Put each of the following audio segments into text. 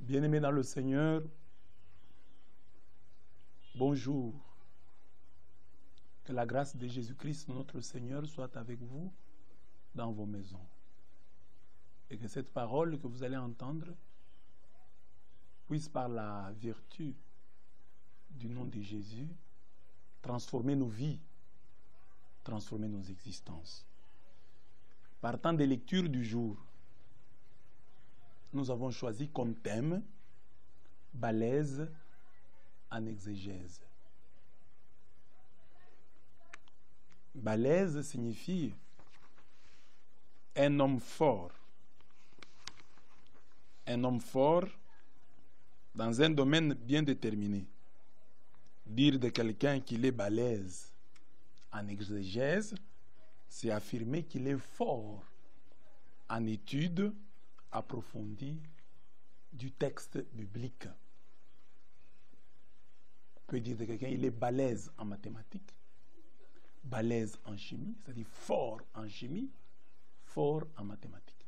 Bien-aimés dans le Seigneur, bonjour. Que la grâce de Jésus-Christ, notre Seigneur, soit avec vous dans vos maisons. Et que cette parole que vous allez entendre puisse, par la vertu du nom de Jésus, transformer nos vies, transformer nos existences. Partant des lectures du jour, nous avons choisi comme thème balèze en exégèse. Balèze signifie un homme fort. Un homme fort dans un domaine bien déterminé. Dire de quelqu'un qu'il est balèze en exégèse, c'est affirmer qu'il est fort en étude approfondie du texte biblique. On peut dire de quelqu'un qu'il est balèze en mathématiques, balèze en chimie, c'est-à-dire fort en chimie, fort en mathématiques.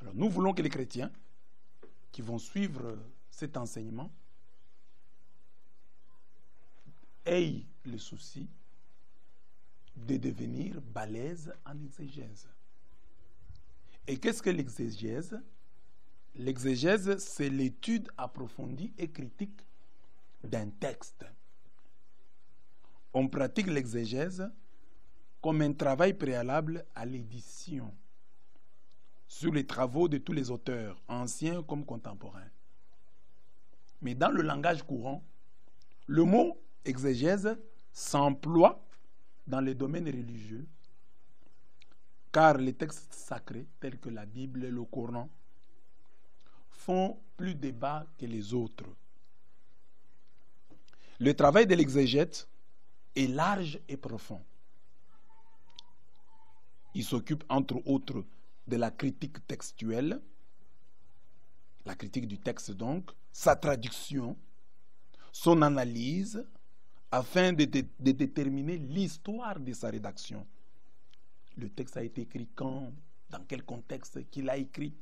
Alors nous voulons que les chrétiens qui vont suivre cet enseignement aient le souci de devenir balèze en exégèse. Et qu'est-ce que l'exégèse? L'exégèse, c'est l'étude approfondie et critique d'un texte. On pratique l'exégèse comme un travail préalable à l'édition sur les travaux de tous les auteurs, anciens comme contemporains. Mais dans le langage courant, le mot exégèse s'emploie dans les domaines religieux, car les textes sacrés, tels que la Bible et le Coran, font plus débat que les autres. Le travail de l'exégète est large et profond. Il s'occupe, entre autres, de la critique textuelle, la critique du texte donc, sa traduction, son analyse, afin de déterminer l'histoire de sa rédaction. Le texte a été écrit quand, dans quel contexte qu'il a écrit.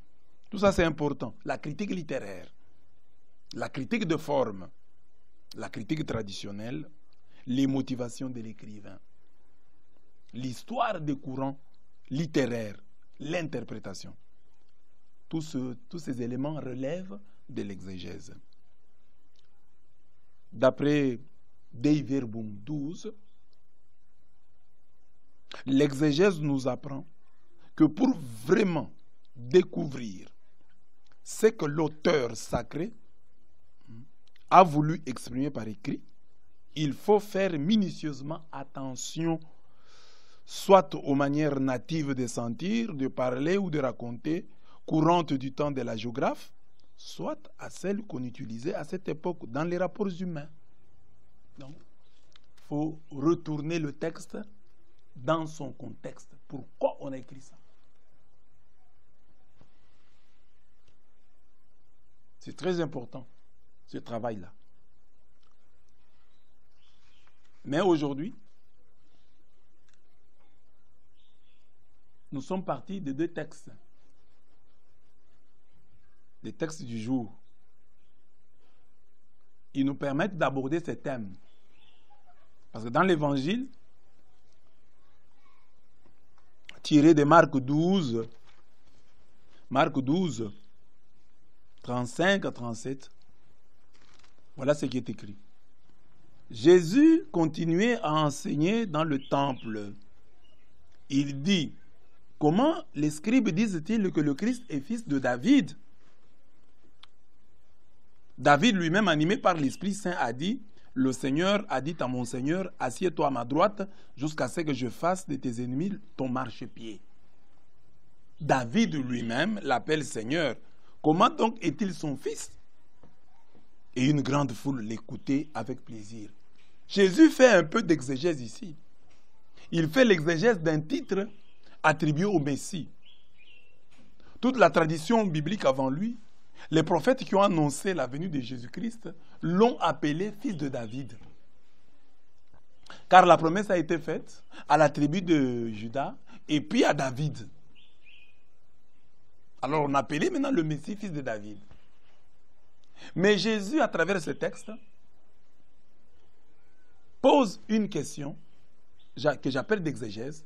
Tout ça, c'est important. La critique littéraire, la critique de forme, la critique traditionnelle, les motivations de l'écrivain, l'histoire des courants littéraires, l'interprétation. Tous ces éléments relèvent de l'exégèse. D'après Dei Verbum 12, l'exégèse nous apprend que pour vraiment découvrir ce que l'auteur sacré a voulu exprimer par écrit, il faut faire minutieusement attention soit aux manières natives de sentir, de parler ou de raconter, courantes du temps de la géographe, soit à celles qu'on utilisait à cette époque dans les rapports humains. Donc, il faut retourner le texte dans son contexte. Pourquoi on a écrit ça? C'est très important, ce travail-là. Mais aujourd'hui, nous sommes partis de deux textes. Les textes du jour. Ils nous permettent d'aborder ces thèmes. Parce que dans l'Évangile, tiré de Marc 12, 35 à 37, voilà ce qui est écrit. Jésus continuait à enseigner dans le temple. Il dit, comment les scribes disent-ils que le Christ est fils de David? David lui-même, animé par l'Esprit Saint, a dit, le Seigneur a dit à mon Seigneur, assieds-toi à ma droite jusqu'à ce que je fasse de tes ennemis ton marchepied. David lui-même l'appelle Seigneur. Comment donc est-il son fils? Et une grande foule l'écoutait avec plaisir. Jésus fait un peu d'exégèse ici. Il fait l'exégèse d'un titre attribué au Messie. Toute la tradition biblique avant lui, les prophètes qui ont annoncé la venue de Jésus-Christ l'ont appelé fils de David. Car la promesse a été faite à la tribu de Juda et puis à David. Alors on appelait maintenant le Messie fils de David. Mais Jésus, à travers ce texte, pose une question que j'appelle d'exégèse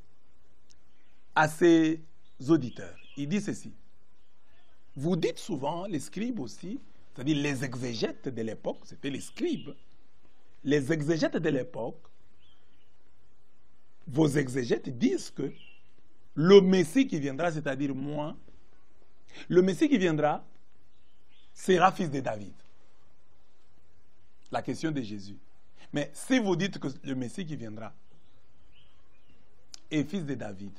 à ses auditeurs. Il dit ceci. Vous dites souvent, les scribes aussi, c'est-à-dire les exégètes de l'époque, c'était les scribes, les exégètes de l'époque, vos exégètes disent que le Messie qui viendra, c'est-à-dire moi, le Messie qui viendra sera fils de David. La question de Jésus. Mais si vous dites que le Messie qui viendra est fils de David,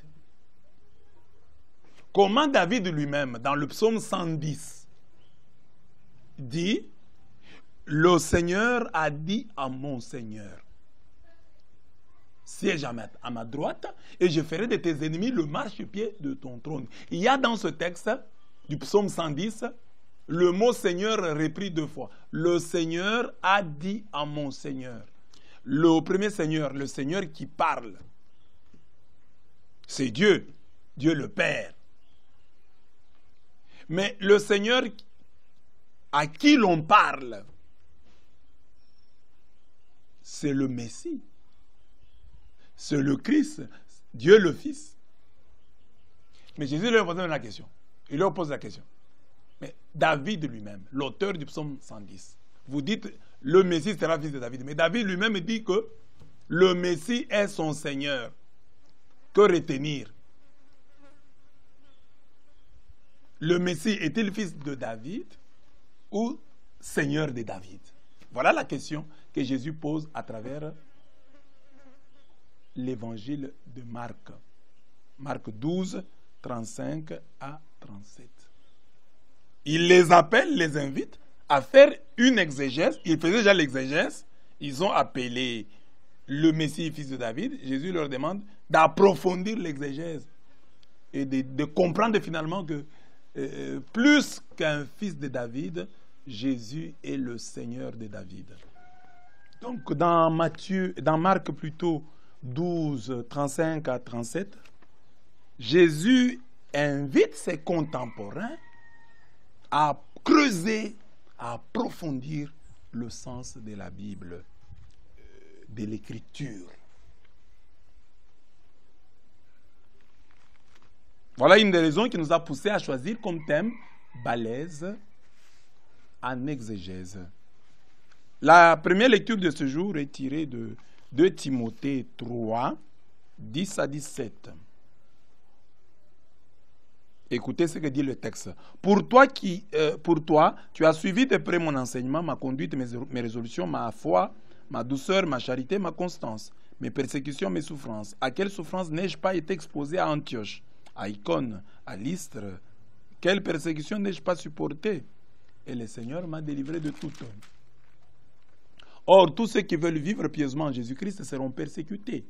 comment David lui-même, dans le psaume 110, dit « Le Seigneur a dit à mon Seigneur, siège à ma droite, et je ferai de tes ennemis le marchepied de ton trône. » Il y a dans ce texte du psaume 110, le mot Seigneur repris 2 fois. Le Seigneur a dit à mon Seigneur. Le premier Seigneur, le Seigneur qui parle, c'est Dieu, Dieu le Père. Mais le Seigneur à qui l'on parle, c'est le Messie. C'est le Christ, Dieu le Fils. Mais Jésus leur pose la question. Il leur pose la question. Mais David lui-même, l'auteur du psaume 110, vous dites, le Messie sera fils de David. Mais David lui-même dit que le Messie est son Seigneur. Que retenir? Le Messie est-il fils de David ou Seigneur de David? Voilà la question que Jésus pose à travers l'évangile de Marc. Marc 12, 35 à 37. Il les appelle, les invite à faire une exégèse. Ils faisaient déjà l'exégèse. Ils ont appelé le Messie fils de David. Jésus leur demande d'approfondir l'exégèse et de comprendre finalement que plus qu'un fils de David, Jésus est le Seigneur de David. Donc dans Marc plutôt 12, 35 à 37, Jésus invite ses contemporains à creuser, à approfondir le sens de la Bible, de l'Écriture. Voilà une des raisons qui nous a poussé à choisir comme thème balèze en exégèse. La première lecture de ce jour est tirée de 2 Timothée 3, 10 à 17. Écoutez ce que dit le texte. Pour toi, tu as suivi de près mon enseignement, ma conduite, mes résolutions, ma foi, ma douceur, ma charité, ma constance, mes persécutions, mes souffrances. À quelles souffrances n'ai-je pas été exposé à Antioche, à Icône, à Lystre? Quelle persécution n'ai-je pas supportée? Et le Seigneur m'a délivré de toutes. Or, tous ceux qui veulent vivre pieusement en Jésus-Christ seront persécutés.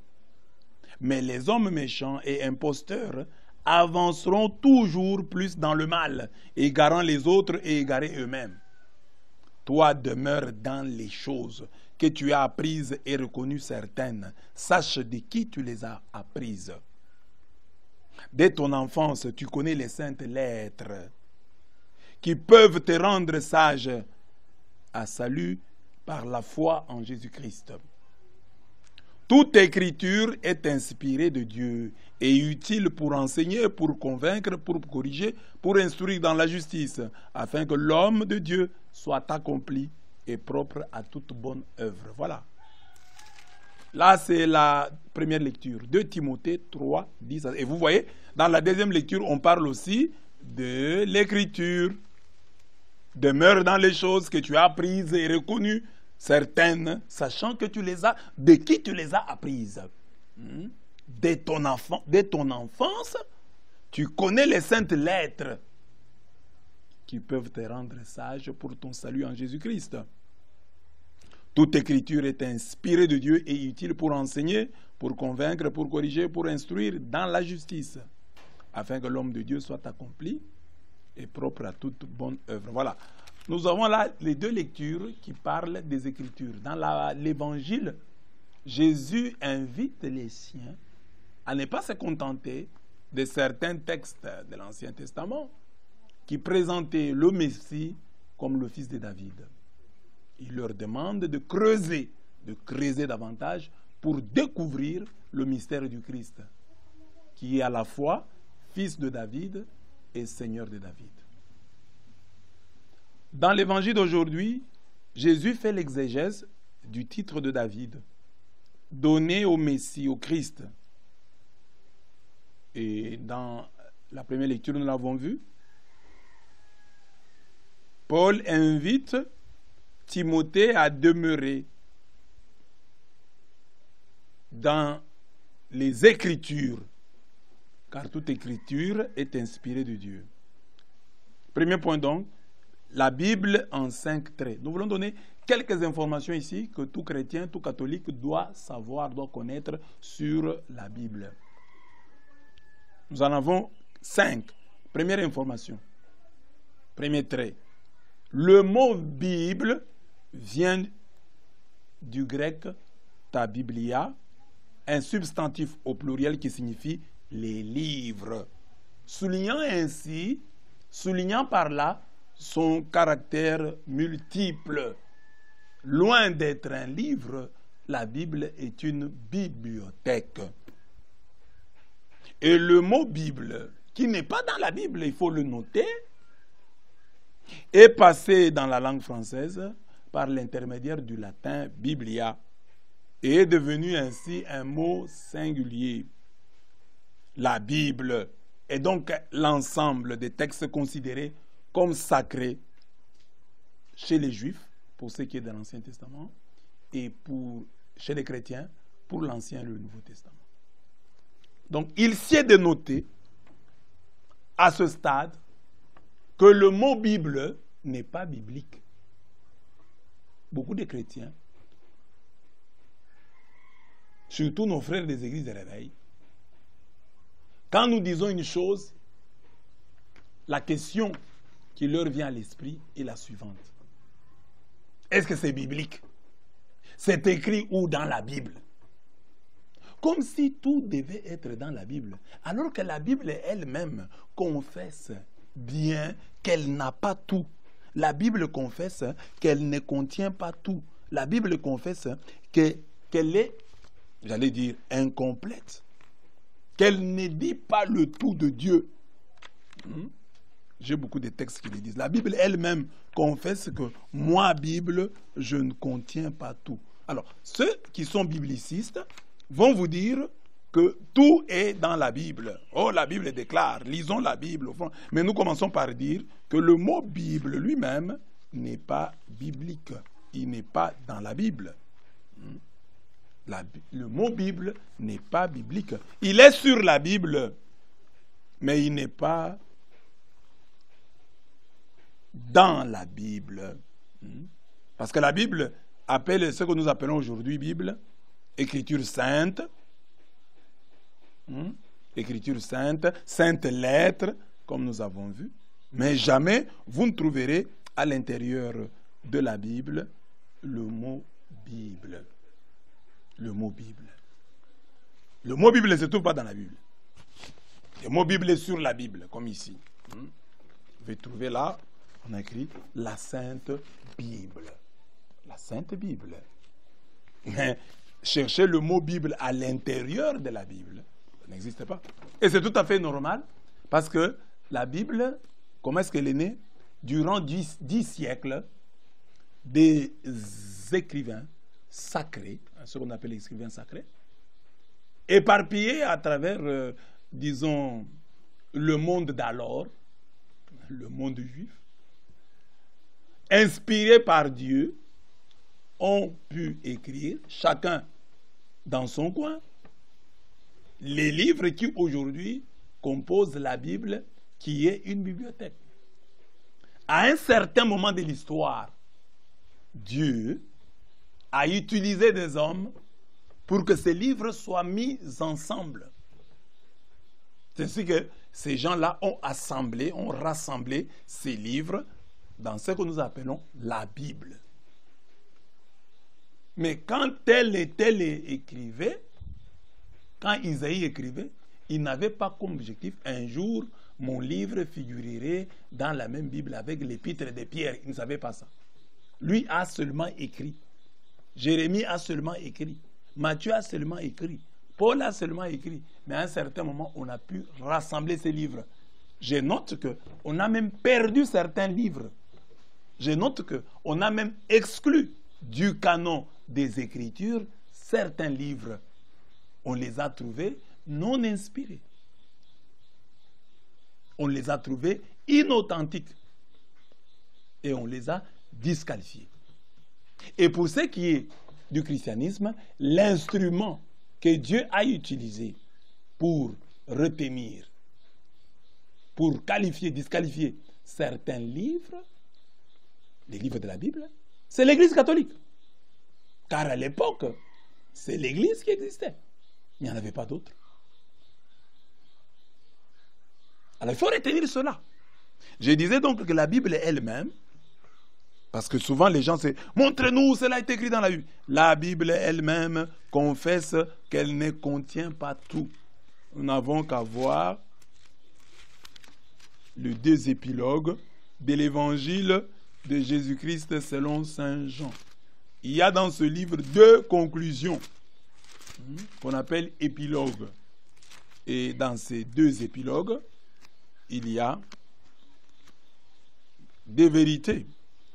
Mais les hommes méchants et imposteurs avanceront toujours plus dans le mal, égarant les autres et égarés eux-mêmes. Toi, demeure dans les choses que tu as apprises et reconnues certaines. Sache de qui tu les as apprises. Dès ton enfance, tu connais les saintes lettres qui peuvent te rendre sage à salut par la foi en Jésus-Christ. Toute écriture est inspirée de Dieu et utile pour enseigner, pour convaincre, pour corriger, pour instruire dans la justice, afin que l'homme de Dieu soit accompli et propre à toute bonne œuvre. Voilà. Là, c'est la première lecture, 2 Timothée 3, 10. Et vous voyez, dans la deuxième lecture, on parle aussi de l'écriture. Demeure dans les choses que tu as apprises et reconnues, certaines, sachant que tu les as, de qui tu les as apprises. Dès ton enfance, tu connais les saintes lettres qui peuvent te rendre sage pour ton salut en Jésus-Christ. Toute écriture est inspirée de Dieu et utile pour enseigner, pour convaincre, pour corriger, pour instruire dans la justice, afin que l'homme de Dieu soit accompli et propre à toute bonne œuvre. Voilà. Nous avons là les 2 lectures qui parlent des Écritures. Dans l'Évangile, Jésus invite les siens à ne pas se contenter de certains textes de l'Ancien Testament qui présentaient le Messie comme le fils de David. Il leur demande de creuser davantage pour découvrir le mystère du Christ, qui est à la fois fils de David et Seigneur de David. Dans l'évangile d'aujourd'hui, Jésus fait l'exégèse du titre de David, donné au Messie, au Christ. Et dans la première lecture, nous l'avons vu, Paul invite Timothée à demeurer dans les Écritures, car toute Écriture est inspirée de Dieu. Premier point donc, la Bible en 5 traits. Nous voulons donner quelques informations ici que tout chrétien, tout catholique doit savoir, doit connaître sur la Bible. Nous en avons 5. Première information, premier trait. Le mot Bible vient du grec ta biblia, un substantif au pluriel qui signifie les livres, soulignant par là son caractère multiple. Loin d'être un livre, la Bible est une bibliothèque. Et le mot Bible, qui n'est pas dans la Bible, il faut le noter, est passé dans la langue française par l'intermédiaire du latin biblia et est devenu ainsi un mot singulier. La Bible est donc l'ensemble des textes considérés comme sacrés chez les Juifs, pour ce qui est de l'Ancien Testament, et chez les chrétiens, pour l'Ancien et le Nouveau Testament. Donc, il s'est de noter, à ce stade, que le mot Bible n'est pas biblique. Beaucoup de chrétiens, surtout nos frères des églises de réveil, quand nous disons une chose, la question qui leur vient à l'esprit est la suivante. Est-ce que c'est biblique? C'est écrit où dans la Bible? Comme si tout devait être dans la Bible, alors que la Bible elle-même confesse bien qu'elle n'a pas tout. La Bible confesse qu'elle ne contient pas tout. La Bible confesse qu'elle est, j'allais dire, incomplète. Qu'elle ne dit pas le tout de Dieu. J'ai beaucoup de textes qui le disent. La Bible elle-même confesse que moi, Bible, je ne contiens pas tout. Alors, ceux qui sont biblicistes vont vous dire que tout est dans la Bible. Oh, la Bible déclare, lisons la Bible. Mais nous commençons par dire que le mot Bible lui-même n'est pas biblique. Il n'est pas dans la Bible. Le mot Bible n'est pas biblique. Il est sur la Bible, mais il n'est pas dans la Bible. Parce que la Bible appelle ce que nous appelons aujourd'hui Bible, Écriture sainte, Écriture sainte, sainte lettre, comme nous avons vu, mais jamais vous ne trouverez à l'intérieur de la Bible le mot Bible. Le mot Bible. Le mot Bible ne se trouve pas dans la Bible. Le mot Bible est sur la Bible, comme ici. Vous pouvez trouver là, on a écrit la Sainte Bible. La Sainte Bible. Mais chercher le mot Bible à l'intérieur de la Bible, ça n'existe pas. Et c'est tout à fait normal, parce que la Bible, comment est-ce qu'elle est née? Durant 10 siècles, des écrivains sacrés, ce qu'on appelle les écrivains sacrés, éparpillés à travers, disons, le monde d'alors, le monde juif, inspirés par Dieu, ont pu écrire, chacun dans son coin, les livres qui aujourd'hui composent la Bible, qui est une bibliothèque. À un certain moment de l'histoire, Dieu a utilisé des hommes pour que ces livres soient mis ensemble. C'est ainsi que ces gens-là ont rassemblé ces livres dans ce que nous appelons la Bible. Mais quand tel et tel écrivait, quand Isaïe écrivait, il n'avait pas comme objectif un jour mon livre figurerait dans la même Bible avec l'épître de Pierre. Il ne savait pas ça. Lui a seulement écrit. Jérémie a seulement écrit. Matthieu a seulement écrit. Paul a seulement écrit. Mais à un certain moment, on a pu rassembler ces livres. Je note qu'on a même perdu certains livres. Je note qu'on a même exclu du canon des Écritures certains livres. On les a trouvés non inspirés. On les a trouvés inauthentiques. Et on les a disqualifiés. Et pour ce qui est du christianisme, l'instrument que Dieu a utilisé pour retenir, pour qualifier, disqualifier certains livres, les livres de la Bible, c'est l'Église catholique. Car à l'époque, c'est l'Église qui existait. Il n'y en avait pas d'autres. Alors il faut retenir cela. Je disais donc que la Bible elle-même, parce que souvent les gens disent « Montrez-nous, cela est écrit dans la Bible ». La Bible elle-même confesse qu'elle ne contient pas tout. Nous n'avons qu'à voir les 2 épilogues de l'Évangile de Jésus-Christ selon Saint Jean. Il y a dans ce livre 2 conclusions qu'on appelle épilogues. Et dans ces 2 épilogues, il y a des vérités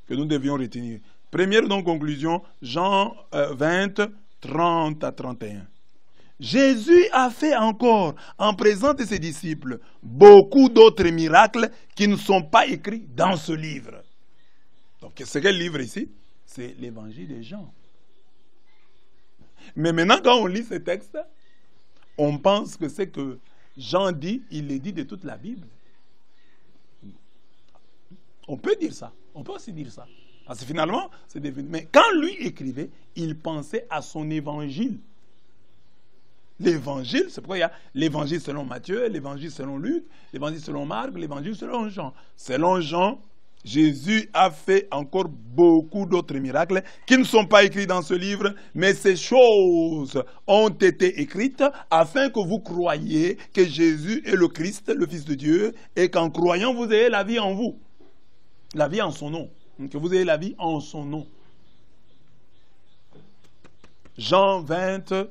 que nous devions retenir. Première donc conclusion, Jean 20, 30 à 31. Jésus a fait encore, en présence de ses disciples, beaucoup d'autres miracles qui ne sont pas écrits dans ce livre. Donc, c'est quel livre ici? C'est l'évangile de Jean. Mais maintenant, quand on lit ce texte, on pense que c'est que Jean dit, il le dit de toute la Bible. On peut dire ça. On peut aussi dire ça. Parce que finalement, c'est devenu... Mais quand lui écrivait, il pensait à son évangile. L'évangile, c'est pourquoi il y a l'évangile selon Matthieu, l'évangile selon Luc, l'évangile selon Marc, l'évangile selon Jean. Selon Jean, Jésus a fait encore beaucoup d'autres miracles qui ne sont pas écrits dans ce livre, mais ces choses ont été écrites afin que vous croyiez que Jésus est le Christ, le Fils de Dieu, et qu'en croyant, vous ayez la vie en vous. La vie en son nom. Que vous ayez la vie en son nom. Jean 20,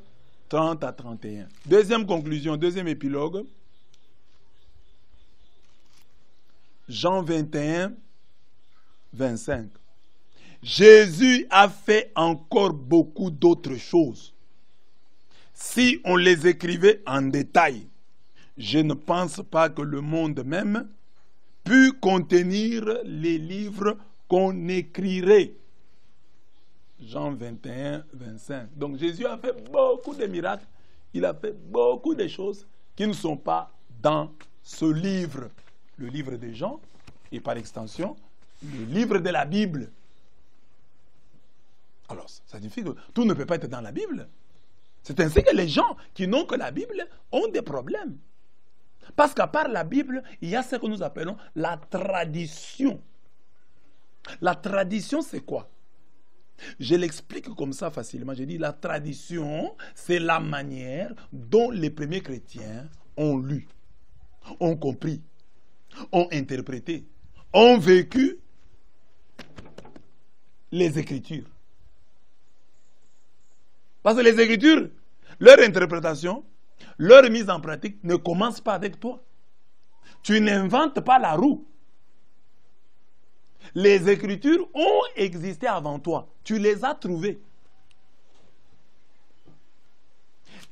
30 à 31. Deuxième conclusion, deuxième épilogue. Jean 21, 25. Jésus a fait encore beaucoup d'autres choses. Si on les écrivait en détail, je ne pense pas que le monde même pût contenir les livres qu'on écrirait. Jean 21, 25. Donc Jésus a fait beaucoup de miracles. Il a fait beaucoup de choses qui ne sont pas dans ce livre. Le livre de Jean et par extension, le livre de la Bible. Alors, ça signifie que tout ne peut pas être dans la Bible. C'est ainsi que les gens qui n'ont que la Bible ont des problèmes. Parce qu'à part la Bible, il y a ce que nous appelons la tradition. La tradition, c'est quoi? Je l'explique comme ça facilement. Je dis la tradition, c'est la manière dont les premiers chrétiens ont lu, ont compris, ont interprété, ont vécu les Écritures. Parce que les Écritures, leur interprétation, leur mise en pratique ne commence pas avec toi. Tu n'inventes pas la roue. Les Écritures ont existé avant toi. Tu les as trouvées.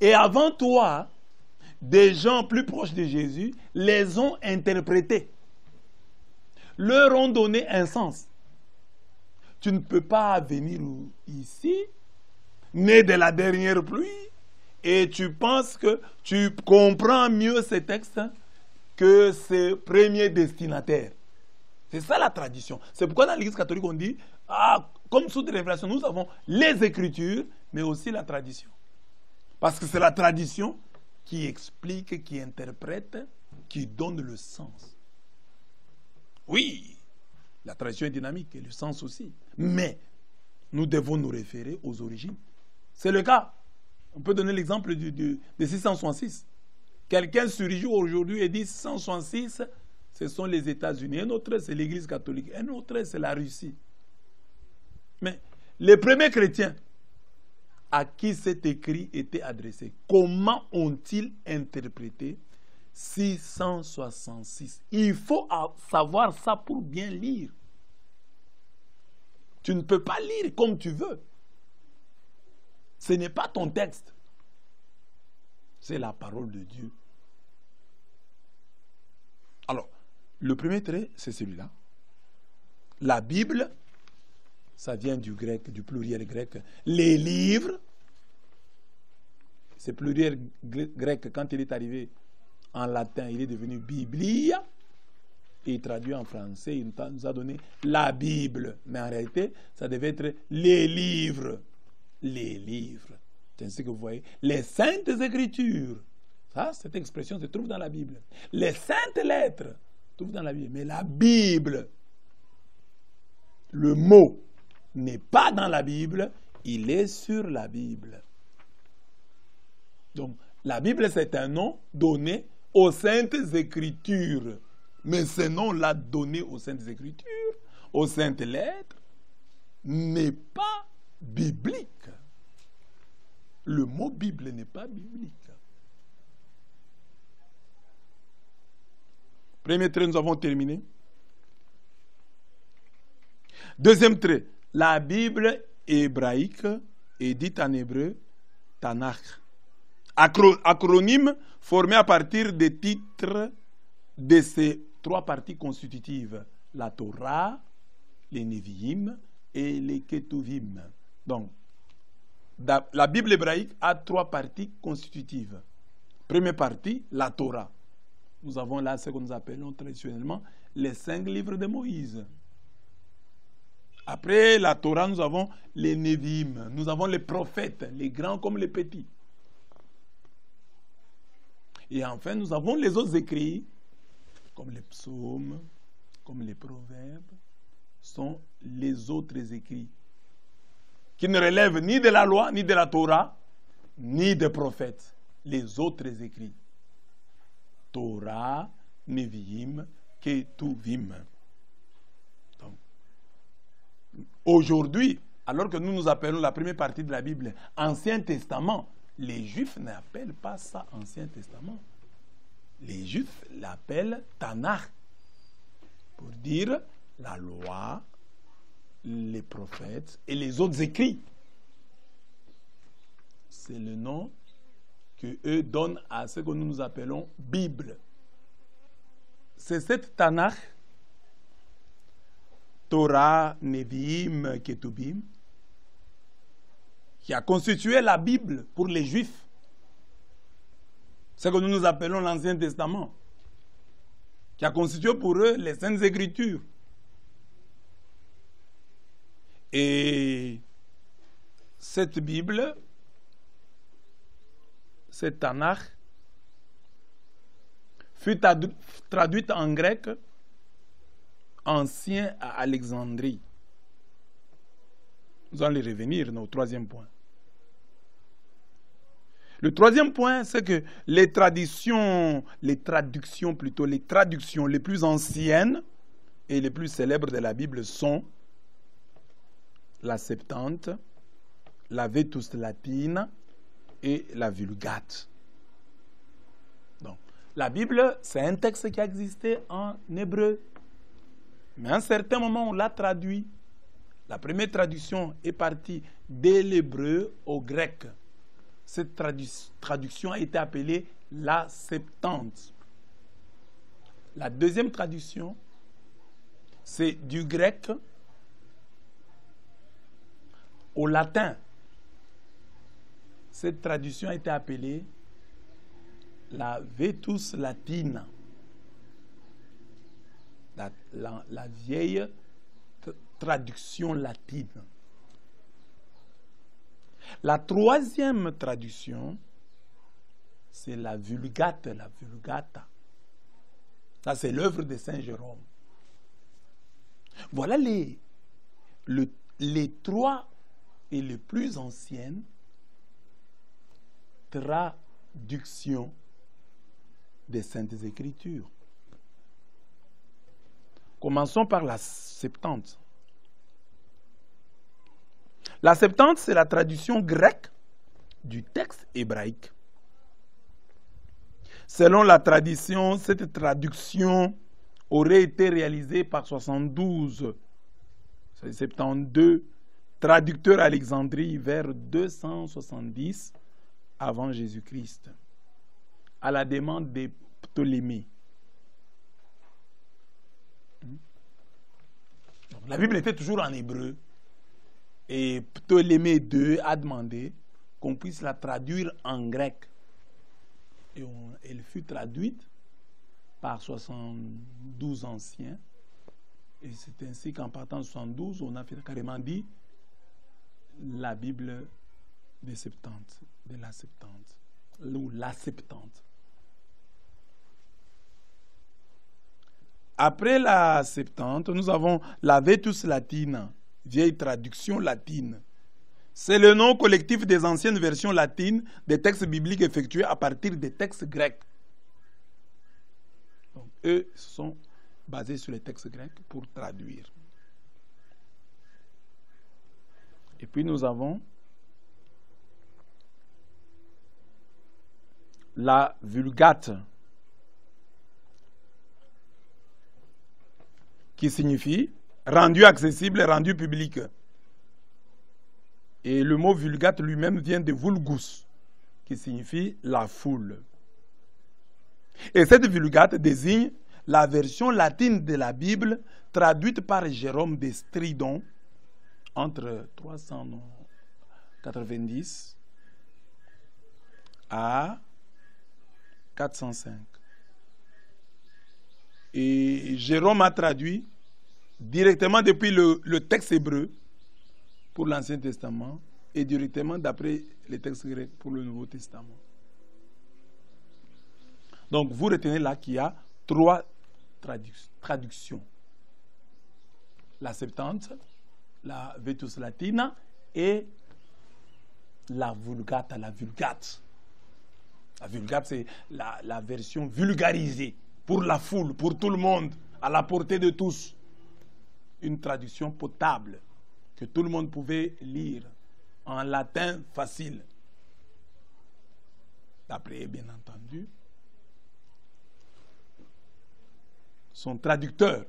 Et avant toi, des gens plus proches de Jésus les ont interprétées. Leur ont donné un sens. Tu ne peux pas venir ici, né de la dernière pluie, et tu penses que tu comprends mieux ces textes que ses premiers destinataires. C'est ça la tradition. C'est pourquoi dans l'Église catholique on dit, comme sous des révélations, nous avons les Écritures, mais aussi la tradition. Parce que c'est la tradition qui explique, qui interprète, qui donne le sens. Oui, la tradition est dynamique et le sens aussi. Mais nous devons nous référer aux origines. C'est le cas. On peut donner l'exemple de 666. Quelqu'un surgit aujourd'hui et dit 166, ce sont les États-Unis. Un autre, c'est l'Église catholique. Un autre, c'est la Russie. Mais les premiers chrétiens à qui cet écrit était adressé, comment ont-ils interprété 666? Il faut savoir ça pour bien lire. Tu ne peux pas lire comme tu veux. Ce n'est pas ton texte. C'est la parole de Dieu. Alors, le premier trait, c'est celui-là. La Bible, ça vient du grec, du pluriel grec. Les livres, c'est pluriel grec. Quand il est arrivé en latin, il est devenu Biblia. Et il traduit en français, il nous a donné la Bible. Mais en réalité, ça devait être les livres. Les livres. C'est ainsi que vous voyez. Les saintes écritures. Ça, cette expression se trouve dans la Bible. Les saintes lettres se trouvent dans la Bible. Mais la Bible, le mot n'est pas dans la Bible, il est sur la Bible. Donc, la Bible, c'est un nom donné aux saintes écritures. Mais ce nom-là donné aux saintes écritures, aux saintes lettres, n'est pas biblique. Le mot Bible n'est pas biblique. Premier trait, nous avons terminé. Deuxième trait, la Bible hébraïque est dite en hébreu Tanakh. Acronyme formé à partir des titres de ces trois parties constitutives, la Torah, les Nevi'im et les Ketuvim. Donc, la Bible hébraïque a trois parties constitutives. Première partie, la Torah. Nous avons là ce que nous appelons traditionnellement les 5 livres de Moïse. Après la Torah, nous avons les Nevi'im. Nous avons les prophètes, les grands comme les petits. Et enfin, nous avons les autres écrits, comme les psaumes, comme les proverbes, sont les autres écrits qui ne relèvent ni de la loi, ni de la Torah, ni des prophètes. Les autres écrits. Torah, Nevi'im, Ketuvim. Aujourd'hui, alors que nous nous appelons la première partie de la Bible Ancien Testament, les Juifs n'appellent pas ça Ancien Testament. Les Juifs l'appellent Tanakh, pour dire la loi, les prophètes et les autres écrits. C'est le nom que eux donnent à ce que nous appelons Bible. C'est cette Tanakh, Torah, Nevi'im, Ketuvim, qui a constitué la Bible pour les Juifs. Ce que nous appelons l'Ancien Testament, qui a constitué pour eux les Saintes Écritures. Et cette Bible, cette Tanakh, fut traduite en grec ancien à Alexandrie. Nous allons y revenir au troisième point. Le troisième point, c'est que les traductions les plus anciennes et les plus célèbres de la Bible sont la Septante, la Vetus Latina et la Vulgate. Donc, la Bible, c'est un texte qui a existé en hébreu. Mais à un certain moment, on l'a traduit. La première traduction est partie de l'hébreu au grec. Cette traduction a été appelée la Septante. La deuxième traduction, c'est du grec au latin. Cette traduction a été appelée la Vetus Latina. La vieille traduction latine. La troisième traduction, c'est la Vulgate, la Vulgata. Ça, c'est l'œuvre de Saint Jérôme. Voilà les trois et les plus anciennes traductions des Saintes Écritures. Commençons par la Septante. La Septante, c'est la traduction grecque du texte hébraïque. Selon la tradition, cette traduction aurait été réalisée par 72, 72 traducteurs à Alexandrie vers 270 avant Jésus-Christ, à la demande des Ptolémées. Donc, la Bible était toujours en hébreu et Ptolémée II a demandé qu'on puisse la traduire en grec. Et elle fut traduite par 72 anciens. Et c'est ainsi qu'en partant de 72, on a carrément dit la Bible des Septante, de la Septante, ou la Septante. Après la Septante, nous avons la Vetus Latina, vieille traduction latine. C'est le nom collectif des anciennes versions latines des textes bibliques effectués à partir des textes grecs. Donc, eux sont basés sur les textes grecs pour traduire. Et puis nous avons la Vulgate, qui signifie rendu accessible et rendu public. Et le mot vulgate lui-même vient de vulgus, qui signifie la foule. Et cette vulgate désigne la version latine de la Bible traduite par Jérôme de Stridon entre 390 à 405. Et Jérôme a traduit directement depuis le texte hébreu pour l'Ancien Testament et directement d'après les textes grecs pour le Nouveau Testament. Donc vous retenez là qu'il y a 3 traductions. La Septante, la Vetus Latina et la Vulgate. La Vulgate, c'est la version vulgarisée pour la foule, pour tout le monde, à la portée de tous. Une traduction potable que tout le monde pouvait lire en latin facile. D'après, bien entendu, son traducteur.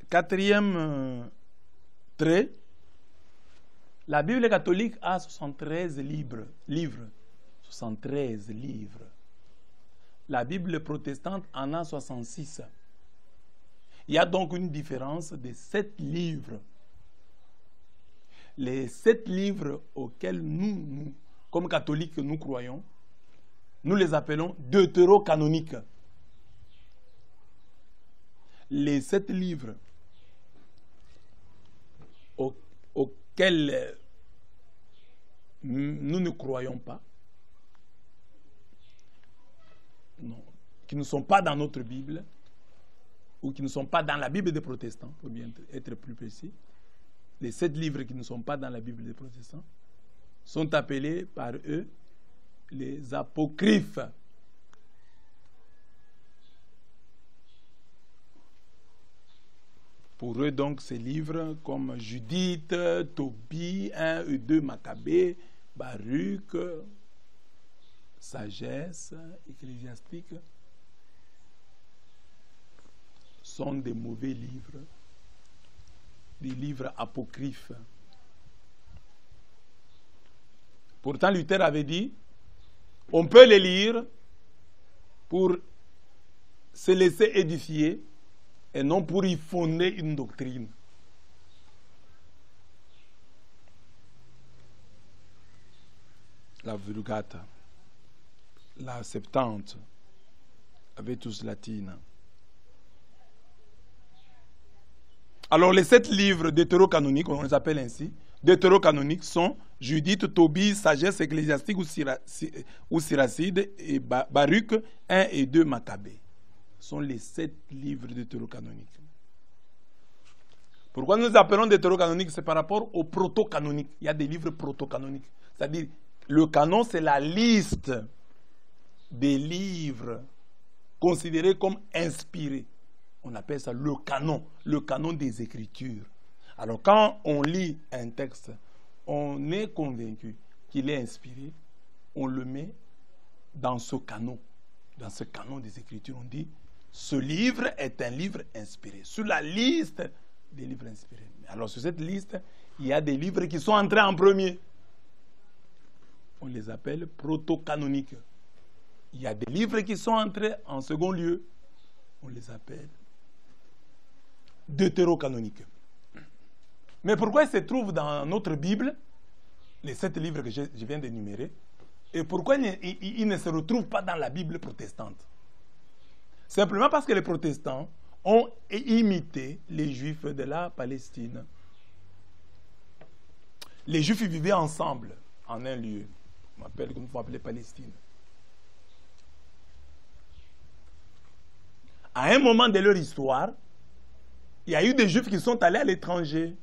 Quatrième trait, la Bible catholique a 73 livres. 73 livres. La Bible protestante en a 66. Il y a donc une différence de 7 livres. Les 7 livres auxquels nous, comme catholiques, nous croyons, nous les appelons deutérocanoniques. Les 7 livres auxquels nous ne croyons pas, non, qui ne sont pas dans notre Bible, ou qui ne sont pas dans la Bible des protestants, pour bien être plus précis, les 7 livres qui ne sont pas dans la Bible des protestants, sont appelés par eux les apocryphes. Pour eux, donc, ces livres comme Judith, Tobie, 1 et 2 Maccabée, Baruch, Sagesse, Ecclésiastique, sont des mauvais livres, des livres apocryphes. Pourtant, Luther avait dit, on peut les lire pour se laisser édifier et non pour y fonder une doctrine. La Vulgate, la Septante, la Vetus Latina. Alors, les 7 livres deutérocanoniques, on les appelle ainsi, deutérocanoniques sont Judith, Tobie, Sagesse, Ecclésiastique ou Siracide et Baruch, 1 et 2 Maccabée. Ce sont les 7 livres deutérocanoniques. Pourquoi nous appelons deutérocanoniques? C'est par rapport aux proto-canoniques. Il y a des livres proto-canoniques, c'est-à-dire Le canon, c'est la liste des livres considérés comme inspirés. On appelle ça le canon des Écritures. Alors, quand on lit un texte, on est convaincu qu'il est inspiré, on le met dans ce canon des Écritures. On dit, ce livre est un livre inspiré, sur la liste des livres inspirés. Alors, sur cette liste, il y a des livres qui sont entrés en premier. On les appelle proto-canoniques. Il y a des livres qui sont entrés en second lieu. On les appelle deutérocanoniques. Mais pourquoi ils se trouvent dans notre Bible, les 7 livres que je viens d'énumérer, et pourquoi ils ne se retrouvent pas dans la Bible protestante? Simplement parce que les protestants ont imité les Juifs de la Palestine. Les Juifs vivaient ensemble, en un lieu. On faut appeler Palestine. À un moment de leur histoire, il y a eu des Juifs qui sont allés à l'étranger.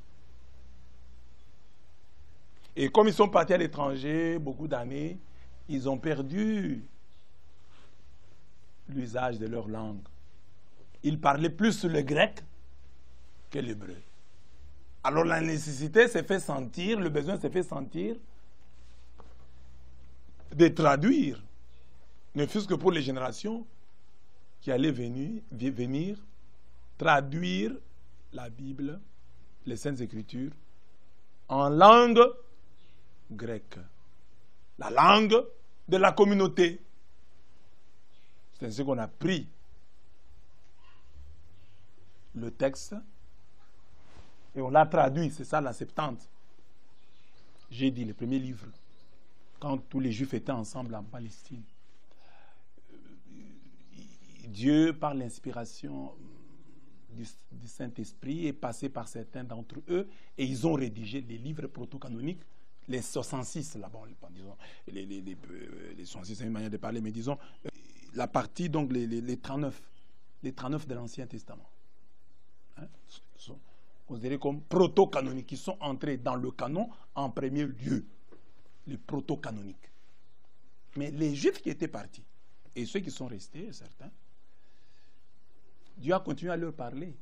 Et comme ils sont partis à l'étranger beaucoup d'années, ils ont perdu l'usage de leur langue. Ils parlaient plus le grec que l'hébreu. Alors la nécessité s'est fait sentir, le besoin s'est fait sentir de traduire, ne fût-ce que pour les générations qui allaient venir traduire la Bible, les Saintes Écritures, en langue grecque. La langue de la communauté. C'est ainsi qu'on a pris le texte et on l'a traduit. C'est ça la Septante. J'ai dit le premier livre, quand tous les Juifs étaient ensemble en Palestine. Dieu, par l'inspiration du Saint-Esprit, est passé par certains d'entre eux et ils ont rédigé les livres proto-canoniques, les 66, là-bas, disons, les 66, c'est une manière de parler, mais disons, la partie, donc, les 39 de l'Ancien Testament, hein, sont considérés comme proto-canoniques, qui sont entrés dans le canon en premier lieu, les proto-canoniques. Mais les Juifs qui étaient partis, et ceux qui sont restés, certains, Dieu a continué à leur parler.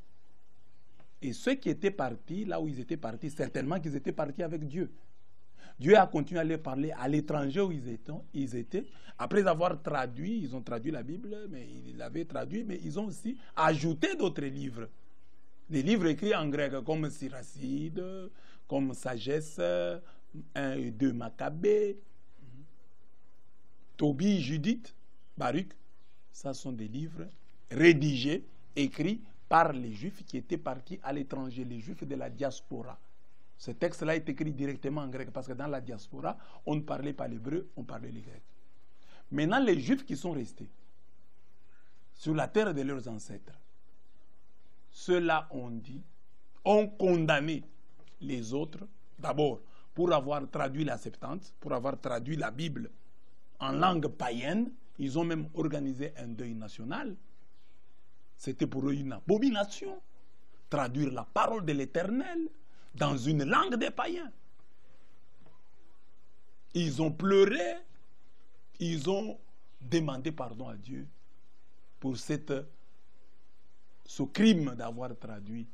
Et ceux qui étaient partis, là où ils étaient partis, certainement qu'ils étaient partis avec Dieu. Dieu a continué à leur parler à l'étranger où ils étaient. Après avoir traduit, ils ont traduit la Bible, mais ils l'avaient traduit, mais ils ont aussi ajouté d'autres livres. Des livres écrits en grec, comme Siracide, comme Sagesse, 1 et 2 Maccabée, Tobie, Judith, Baruch. Ça sont des livres rédigés, écrits par les Juifs qui étaient partis à l'étranger, les Juifs de la diaspora. Ce texte-là est écrit directement en grec parce que dans la diaspora, on ne parlait pas l'hébreu, on parlait le grec. Maintenant, les Juifs qui sont restés sur la terre de leurs ancêtres, ceux-là ont condamné les autres, d'abord, pour avoir traduit la Septante, pour avoir traduit la Bible en langue païenne. Ils ont même organisé un deuil national. C'était pour eux une abomination. Traduire la parole de l'Éternel dans une langue des païens. Ils ont pleuré, ils ont demandé pardon à Dieu pour ce crime d'avoir traduit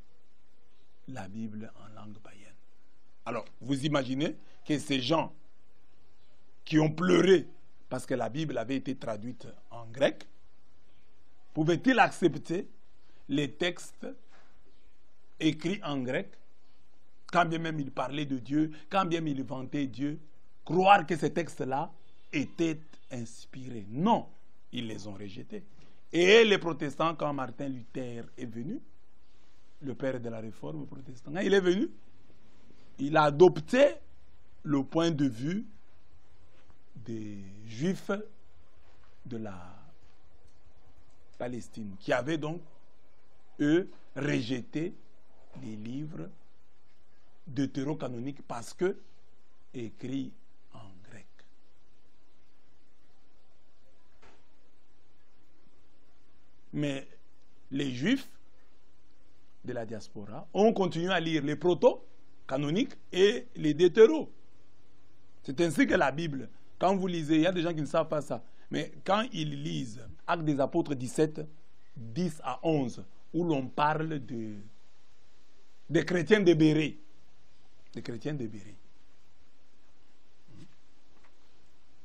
la Bible en langue païenne. Alors, vous imaginez que ces gens qui ont pleuré parce que la Bible avait été traduite en grec, pouvaient-ils accepter les textes écrits en grec, quand bien même ils parlaient de Dieu, quand bien même ils vantaient Dieu, croire que ces textes-là étaient inspirés? Non, ils les ont rejetés. Et les protestants, quand Martin Luther est venu, le père de la réforme protestante, quand il est venu, il a adopté le point de vue des Juifs de la Palestine, qui avaient donc, eux, rejeté les livres deutérocanoniques parce que écrits en grec. Mais les Juifs de la diaspora ont continué à lire les proto-canoniques et les deutéros. C'est ainsi que la Bible, quand vous lisez, il y a des gens qui ne savent pas ça, mais quand ils lisent Actes des Apôtres 17, 10 à 11, où l'on parle des chrétiens de Bérée, des chrétiens de Bérée.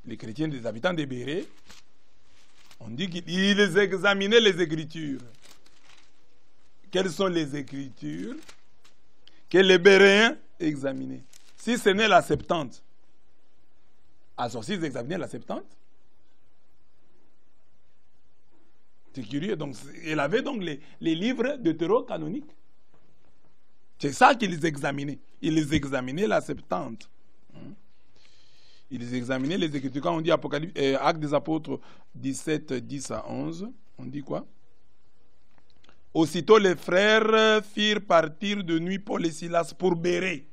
Les chrétiens des habitants de Bérée, on dit qu'ils examinaient les Écritures. Quelles sont les Écritures que les Béréens examinaient? Si ce n'est la Septante, alors s'ils examinaient la Septante, c'est curieux. Donc, il avait donc les livres deutérocanoniques. C'est ça qu'ils examinaient. Ils examinaient la Septante. Ils examinaient les Écritures. Quand on dit Actes des Apôtres 17, 10 à 11, on dit quoi? Aussitôt les frères firent partir de nuit Paul et Silas pour Bérée.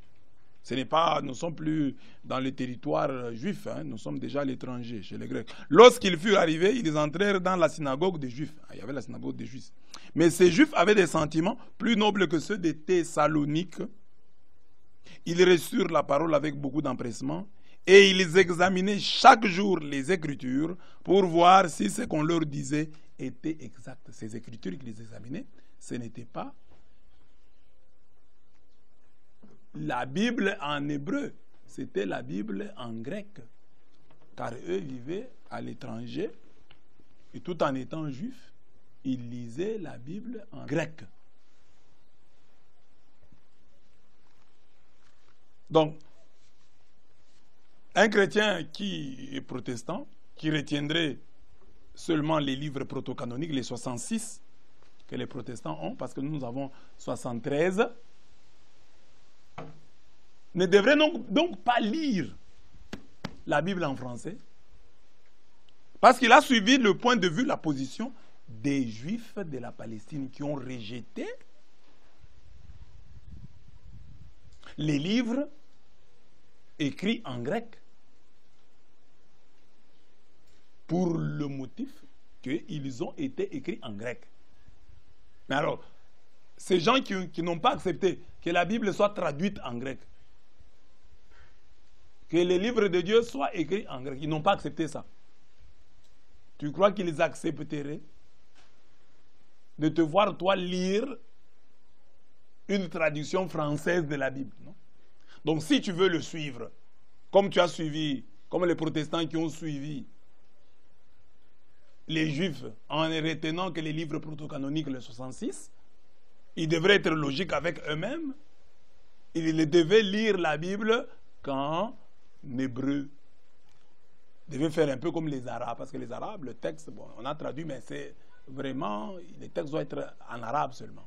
Ce n'est pas, nous ne sommes plus dans le territoire juif, hein, nous sommes déjà à l'étranger, chez les Grecs. Lorsqu'ils furent arrivés, ils entrèrent dans la synagogue des Juifs. Il y avait la synagogue des Juifs. Mais ces Juifs avaient des sentiments plus nobles que ceux des Thessaloniques. Ils reçurent la parole avec beaucoup d'empressement et ils examinaient chaque jour les Écritures pour voir si ce qu'on leur disait était exact. Ces Écritures qu'ils examinaient, ce n'était pas la Bible en hébreu, c'était la Bible en grec. Car eux vivaient à l'étranger et tout en étant juifs, ils lisaient la Bible en grec. Donc, un chrétien qui est protestant, qui retiendrait seulement les livres protocanoniques, les 66 que les protestants ont, parce que nous avons 73, ne devrait donc pas lire la Bible en français, parce qu'il a suivi le point de vue, la position des Juifs de la Palestine qui ont rejeté les livres écrits en grec pour le motif qu'ils ont été écrits en grec. Mais alors, ces gens qui n'ont pas accepté que la Bible soit traduite en grec, que les livres de Dieu soient écrits en grec, ils n'ont pas accepté ça. Tu crois qu'ils accepteraient de te voir, toi, lire une traduction française de la Bible, non? Donc, si tu veux le suivre, comme tu as suivi, comme les protestants qui ont suivi les Juifs en retenant que les livres protocanoniques, les 66, ils devraient être logiques avec eux-mêmes. Ils devaient lire la Bible qu'en hébreu. Ils devaient faire un peu comme les Arabes, parce que les Arabes, le texte, bon, on a traduit, mais c'est vraiment, les textes doivent être en arabe seulement.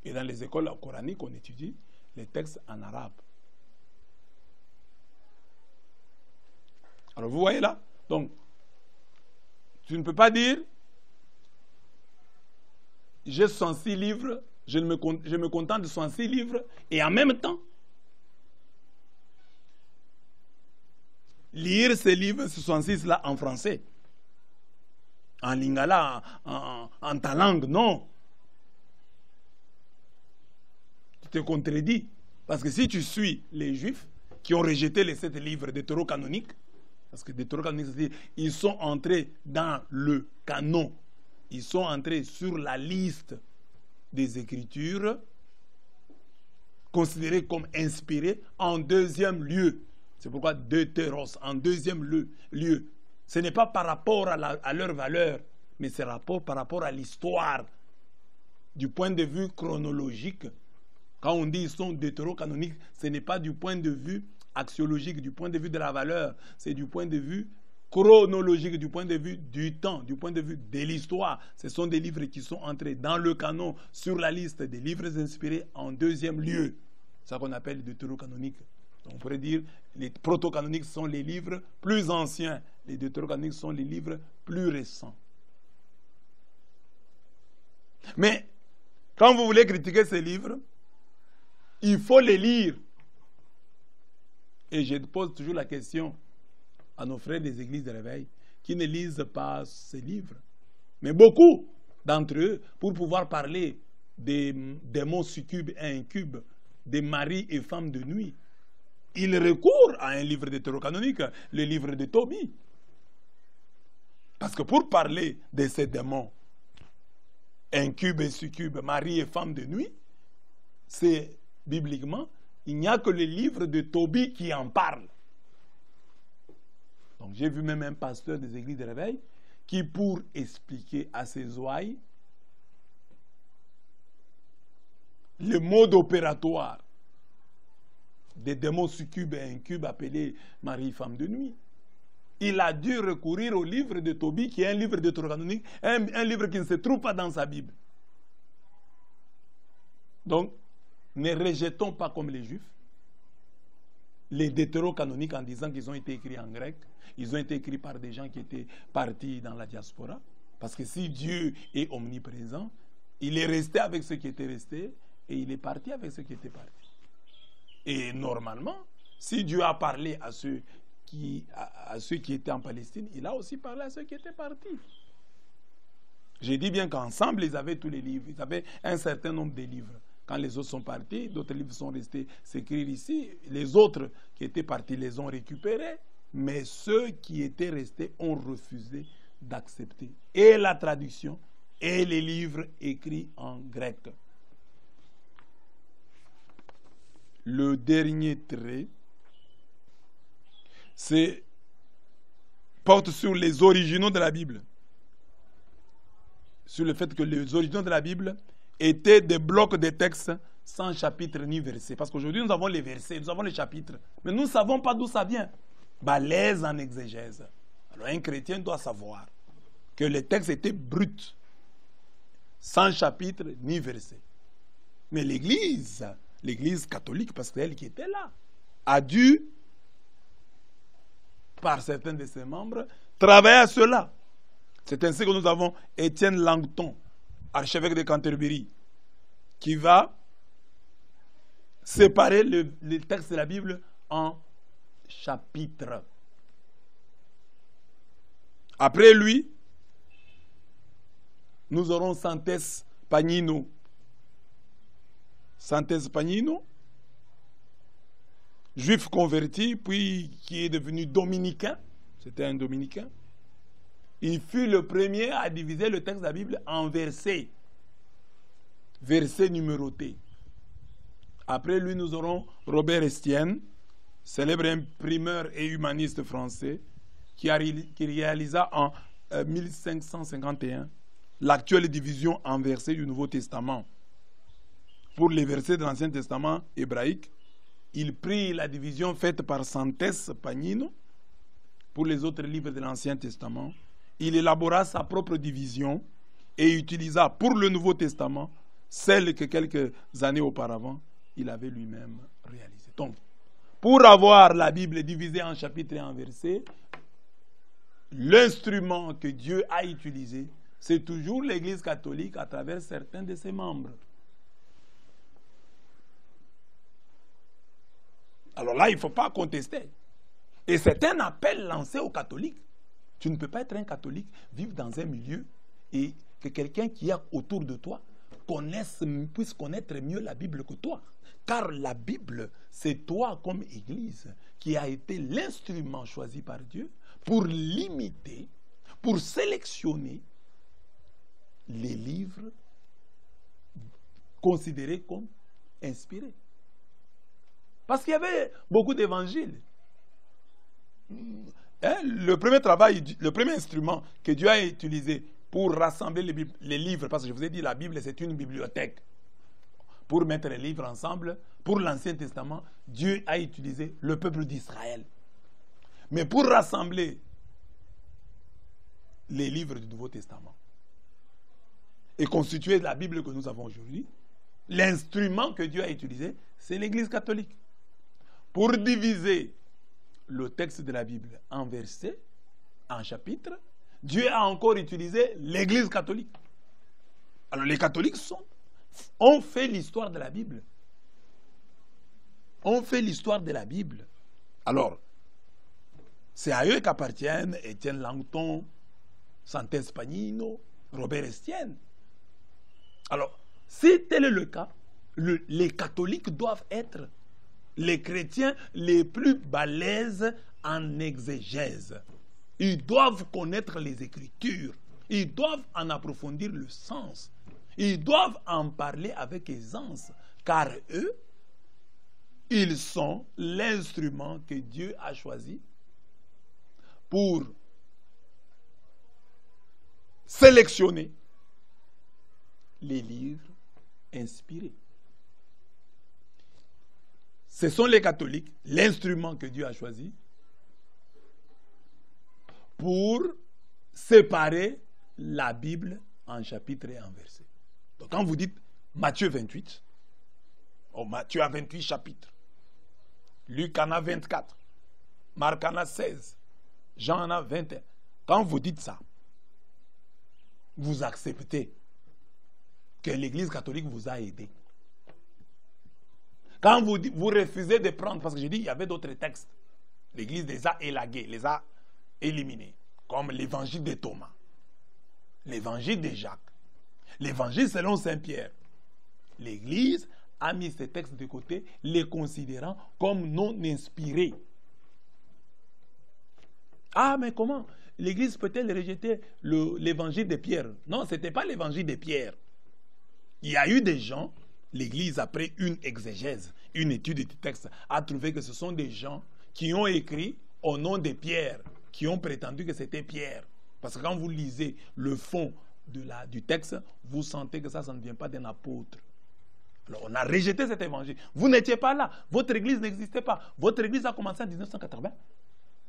Et dans les écoles coraniques, on étudie les textes en arabe. Alors vous voyez là, donc, tu ne peux pas dire, j'ai 66 livres, je me contente de 66 livres, et en même temps, lire ces livres, ces 66 là, en français, en lingala, en ta langue, non. Tu te contredis. Parce que si tu suis les Juifs qui ont rejeté les 7 livres deutérocanoniques, parce que deutérocanoniques, c'est-à-dire ils sont entrés dans le canon, ils sont entrés sur la liste des Écritures considérées comme inspirées en deuxième lieu. C'est pourquoi deutéros, en deuxième lieu. Ce n'est pas par rapport à leur valeur, mais c'est par rapport à l'histoire. Du point de vue chronologique, quand on dit ils sont deutérocanoniques, ce n'est pas du point de vue axiologique, du point de vue de la valeur, c'est du point de vue chronologique, du point de vue du temps, du point de vue de l'histoire. Ce sont des livres qui sont entrés dans le canon sur la liste des livres inspirés en deuxième lieu. C'est ça qu'on appelle les deutérocanoniques. On pourrait dire les protocanoniques sont les livres plus anciens, les deutérocanoniques sont les livres plus récents. Mais quand vous voulez critiquer ces livres, il faut les lire. Et je pose toujours la question à nos frères des églises de réveil qui ne lisent pas ces livres. Mais beaucoup d'entre eux, pour pouvoir parler des démons succubes et incubes de mari et femme de nuit. Il recourt à un livre deutérocanonique, le livre de Tobie. Parce que pour parler de ces démons, incube et succube, mari et femme de nuit, c'est bibliquement, il n'y a que le livre de Tobie qui en parle. Donc j'ai vu même un pasteur des églises de réveil qui, pour expliquer à ses ouailles le mode opératoire des démons succubes et incubes appelés mari femme de nuit, il a dû recourir au livre de Tobie, qui est un livre deutérocanonique, un livre qui ne se trouve pas dans sa Bible. Donc, ne rejetons pas comme les Juifs les deutérocanoniques en disant qu'ils ont été écrits en grec. Ils ont été écrits par des gens qui étaient partis dans la diaspora. Parce que si Dieu est omniprésent, il est resté avec ceux qui étaient restés et il est parti avec ceux qui étaient partis. Et normalement, si Dieu a parlé à ceux qui étaient en Palestine, il a aussi parlé à ceux qui étaient partis. J'ai dit bien qu'ensemble, ils avaient tous les livres. Ils avaient un certain nombre de livres. Quand les autres sont partis, d'autres livres sont restés s'écrire ici. Les autres qui étaient partis les ont récupérés. Mais ceux qui étaient restés ont refusé d'accepter et la traduction et les livres écrits en grec. Le dernier trait, porte sur les originaux de la Bible. Sur le fait que les originaux de la Bible étaient des blocs de textes sans chapitre ni verset. Parce qu'aujourd'hui, nous avons les versets, nous avons les chapitres. Mais nous ne savons pas d'où ça vient. Balèze en exégèse. Alors un chrétien doit savoir que les textes étaient bruts, sans chapitre ni verset. Mais l'Église catholique, parce que c'est elle qui était là, a dû, par certains de ses membres, travailler à cela. C'est ainsi que nous avons Étienne Langton, archevêque de Canterbury, qui va séparer les textes de la Bible en chapitres. Après lui, nous aurons Santes Pagnino. Santes Pagnino, juif converti, puis qui est devenu dominicain. C'était un dominicain. Il fut le premier à diviser le texte de la Bible en versets. Versets numérotés. Après lui, nous aurons Robert Estienne, célèbre imprimeur et humaniste français, qui réalisa en 1551 l'actuelle division en versets du Nouveau Testament. Pour les versets de l'Ancien Testament hébraïque, il prit la division faite par Santes Pagnino. Pour les autres livres de l'Ancien Testament, il élabora sa propre division et utilisa pour le Nouveau Testament celle que quelques années auparavant, il avait lui-même réalisée. Donc, pour avoir la Bible divisée en chapitres et en versets, l'instrument que Dieu a utilisé, c'est toujours l'Église catholique à travers certains de ses membres. Alors là, il ne faut pas contester. Et c'est un appel lancé aux catholiques. Tu ne peux pas être un catholique, vivre dans un milieu et que quelqu'un qui est autour de toi puisse connaître mieux la Bible que toi. Car la Bible, c'est toi comme Église qui a été l'instrument choisi par Dieu pour limiter, pour sélectionner les livres considérés comme inspirés. Parce qu'il y avait beaucoup d'évangiles. Le premier travail, le premier instrument que Dieu a utilisé pour rassembler les livres, parce que je vous ai dit, la Bible, c'est une bibliothèque. Pour mettre les livres ensemble, pour l'Ancien Testament, Dieu a utilisé le peuple d'Israël. Mais pour rassembler les livres du Nouveau Testament et constituer la Bible que nous avons aujourd'hui, l'instrument que Dieu a utilisé, c'est l'Église catholique. Pour diviser le texte de la Bible en versets, en chapitres, Dieu a encore utilisé l'Église catholique. Alors les catholiques ont fait l'histoire de la Bible. On fait l'histoire de la Bible. Alors, c'est à eux qu'appartiennent Étienne Langton, Santes Pagnino, Robert Estienne. Alors, si tel est le cas, les catholiques doivent être les chrétiens les plus balèzes en exégèse. Ils doivent connaître les Écritures. Ils doivent en approfondir le sens. Ils doivent en parler avec aisance. Car eux, ils sont l'instrument que Dieu a choisi pour sélectionner les livres inspirés. Ce sont les catholiques, l'instrument que Dieu a choisi pour séparer la Bible en chapitres et en versets. Donc quand vous dites Matthieu 28, Matthieu a 28 chapitres, Luc en a 24, Marc en a 16, Jean en a 21. Quand vous dites ça, vous acceptez que l'Église catholique vous a aidé. Quand vous refusez de prendre, parce que j'ai dit il y avait d'autres textes, l'Église les a élagués, les a éliminés, comme l'évangile de Thomas, l'évangile de Jacques, l'évangile selon Saint Pierre. L'Église a mis ces textes de côté, les considérant comme non inspirés. Ah, mais comment l'Église peut-elle rejeter l'évangile de Pierre? Non, ce n'était pas l'évangile de Pierre. Il y a eu des gens, l'Église, après une exégèse, une étude du texte, a trouvé que ce sont des gens qui ont écrit au nom de Pierre, qui ont prétendu que c'était Pierre. Parce que quand vous lisez le fond du texte, vous sentez que ça ne vient pas d'un apôtre. Alors on a rejeté cet évangile. Vous n'étiez pas là. Votre église n'existait pas. Votre église a commencé en 1980.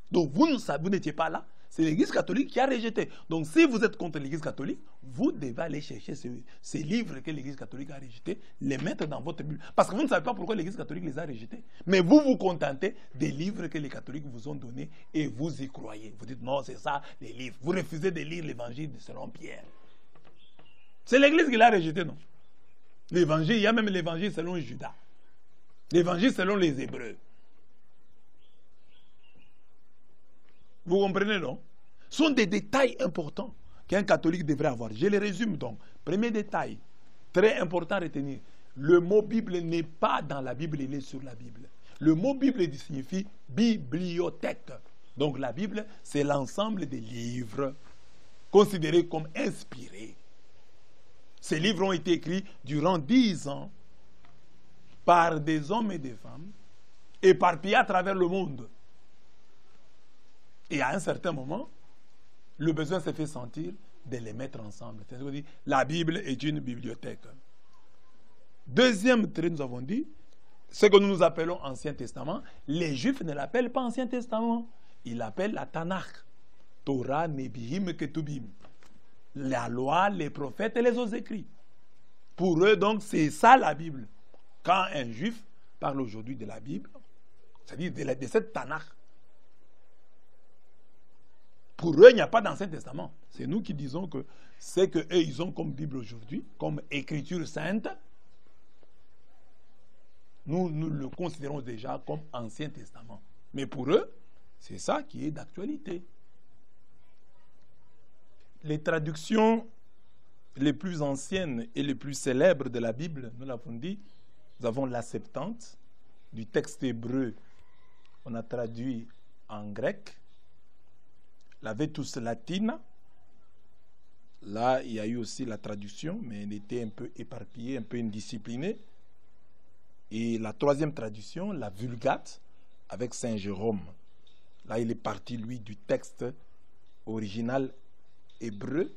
Donc vous n'étiez pas là. C'est l'église catholique qui a rejeté. Donc si vous êtes contre l'église catholique, vous devez aller chercher ces livres que l'église catholique a rejetés, les mettre dans votre Bible. Parce que vous ne savez pas pourquoi l'église catholique les a rejetés. Mais vous vous contentez des livres que les catholiques vous ont donnés et vous y croyez. Vous dites non, c'est ça les livres. Vous refusez de lire l'évangile selon Pierre. C'est l'église qui l'a rejeté, non? L'évangile, il y a même l'évangile selon Judas. L'évangile selon les Hébreux. Vous comprenez, non? Ce sont des détails importants qu'un catholique devrait avoir. Je les résume donc. Premier détail, très important à retenir. Le mot Bible n'est pas dans la Bible, il est sur la Bible. Le mot Bible signifie bibliothèque. Donc la Bible, c'est l'ensemble des livres considérés comme inspirés. Ces livres ont été écrits durant 10 ans par des hommes et des femmes, éparpillés à travers le monde. Et à un certain moment, le besoin s'est fait sentir de les mettre ensemble. C'est-à-dire qu'on dit, la Bible est une bibliothèque. Deuxième trait, nous avons dit, ce que nous appelons Ancien Testament, les Juifs ne l'appellent pas Ancien Testament. Ils l'appellent la Tanakh. Torah, Nebihim, Ketubim. La loi, les prophètes et les autres écrits. Pour eux, donc, c'est ça la Bible. Quand un Juif parle aujourd'hui de la Bible, c'est-à-dire de cette Tanakh, pour eux, il n'y a pas d'Ancien Testament. C'est nous qui disons que c'est qu'eux, ils ont comme Bible aujourd'hui, comme écriture sainte, nous le considérons déjà comme Ancien Testament. Mais pour eux, c'est ça qui est d'actualité. Les traductions les plus anciennes et les plus célèbres de la Bible, nous l'avons dit, nous avons la Septante, du texte hébreu, on a traduit en grec, la Vetus Latina, là il y a eu aussi la traduction, mais elle était un peu éparpillée, un peu indisciplinée, et la troisième traduction, la Vulgate, avec Saint Jérôme, là il est parti lui du texte original hébreu,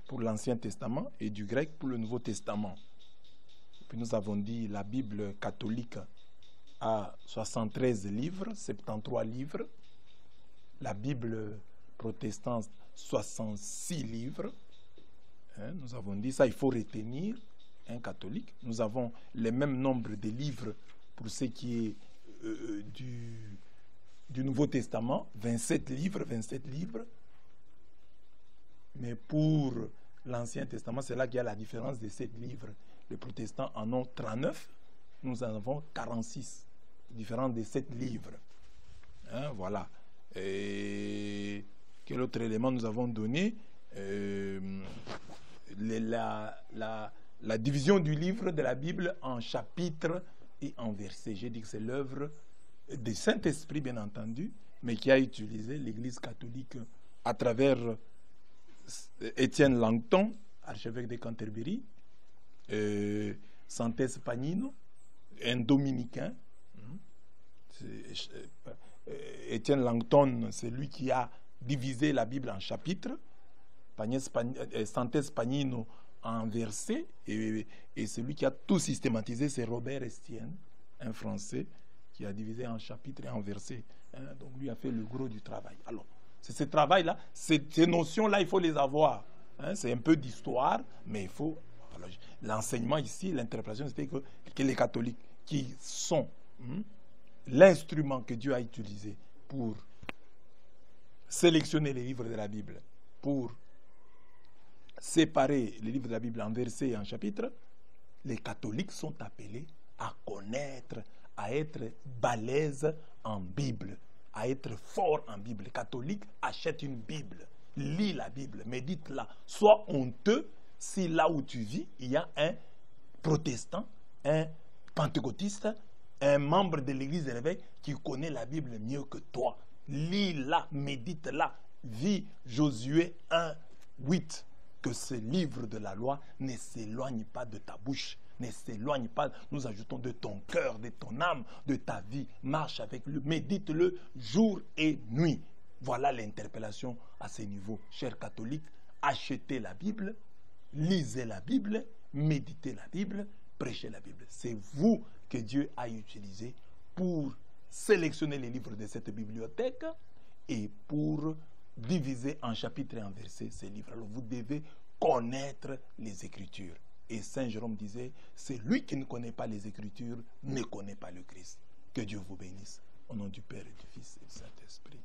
pour l'Ancien Testament et du grec pour le Nouveau Testament. Puis nous avons dit la Bible catholique a 73 livres, 73 livres. La Bible protestante, 66 livres. Nous avons dit ça, il faut retenir un catholique. Nous avons le même nombre de livres pour ce qui est du Nouveau Testament, 27 livres, 27 livres. Mais pour l'Ancien Testament, c'est là qu'il y a la différence de 7 livres. Les protestants en ont 39, nous en avons 46, différence de 7 livres. Voilà. Et quel autre élément nous avons donné? La la division du livre de la Bible en chapitres et en versets. J'ai dit que c'est l'œuvre du Saint-Esprit, bien entendu, mais qui a utilisé l'Église catholique à travers Étienne Langton, archevêque de Canterbury, Santes Pagnino, un dominicain. Étienne Langton, c'est lui qui a divisé la Bible en chapitres, Santes Pagnino en versets, et celui qui a tout systématisé, c'est Robert Estienne, un Français, qui a divisé en chapitres et en versets. Donc lui a fait le gros du travail. Alors, c'est ce travail-là, ces notions-là, il faut les avoir. C'est un peu d'histoire, mais il faut... L'enseignement ici, l'interprétation, c'était que les catholiques, qui sont l'instrument que Dieu a utilisé pour sélectionner les livres de la Bible, pour séparer les livres de la Bible en versets et en chapitres, les catholiques sont appelés à connaître, à être balèzes en Bible, à être forts en Bible. Les catholiques achètent une Bible, lis la Bible, médite-la. Sois honteux si là où tu vis, il y a un protestant, un pentecôtiste, un membre de l'église de l'évêque qui connaît la Bible mieux que toi. Lis-la, médite-la. Vis Josué 1, 8. Que ce livre de la loi ne s'éloigne pas de ta bouche, ne s'éloigne pas, nous ajoutons, de ton cœur, de ton âme, de ta vie. Marche avec lui, médite-le jour et nuit. Voilà l'interpellation à ce niveau. Chers catholiques, achetez la Bible, lisez la Bible, méditez la Bible, prêchez la Bible. C'est vous que Dieu a utilisé pour sélectionner les livres de cette bibliothèque et pour diviser en chapitres et en versets ces livres. Alors vous devez connaître les Écritures. Et Saint Jérôme disait, c'est lui qui ne connaît pas les Écritures, ne connaît pas le Christ. Que Dieu vous bénisse. Au nom du Père et du Fils et du Saint-Esprit.